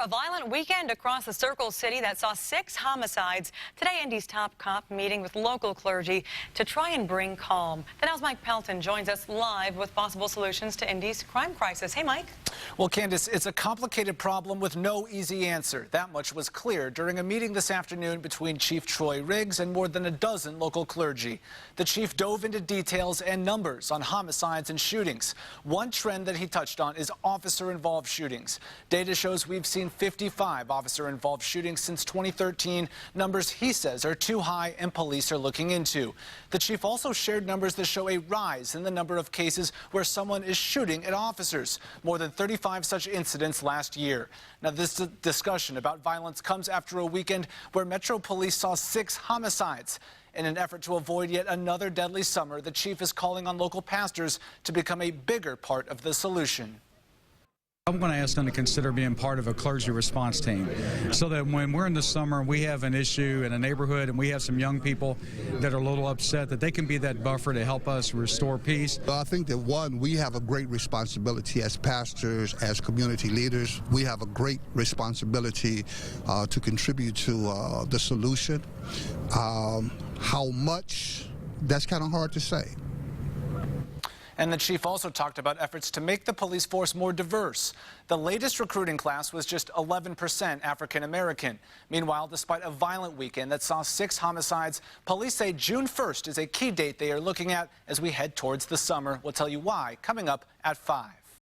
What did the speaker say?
a violent weekend across the Circle City that saw 6 homicides. Today, Indy's top cop meeting with local clergy to try and bring calm. The Now's Mike Pelton joins us live with possible solutions to Indy's crime crisis. Hey, Mike. Well, Candace, it's a complicated problem with no easy answer. That much was clear during a meeting this afternoon between Chief Troy Riggs and more than a dozen local clergy. The chief dove into details and numbers on homicides and shootings. One trend that he touched on is officer-involved shootings. Data shows we've seen 55 officer-involved shootings since 2013, numbers he says are too high and police are looking into. The chief also shared numbers that show a rise in the number of cases where someone is shooting at officers, more than 35 such incidents last year. Now, this discussion about violence comes after a weekend where Metro Police saw 6 homicides. In an effort to avoid yet another deadly summer, the chief is calling on local pastors to become a bigger part of the solution. I'm going to ask them to consider being part of a clergy response team so that when we're in the summer and we have an issue in a neighborhood and we have some young people that are a little upset, that they can be that buffer to help us restore peace. I think that, one, we have a great responsibility as pastors, as community leaders. We have a great responsibility to contribute to the solution. How much, that's kind of hard to say. And the chief also talked about efforts to make the police force more diverse. The latest recruiting class was just 11% African American. Meanwhile, despite a violent weekend that saw 6 homicides, police say June 1st is a key date they are looking at as we head towards the summer. We'll tell you why coming up at 5.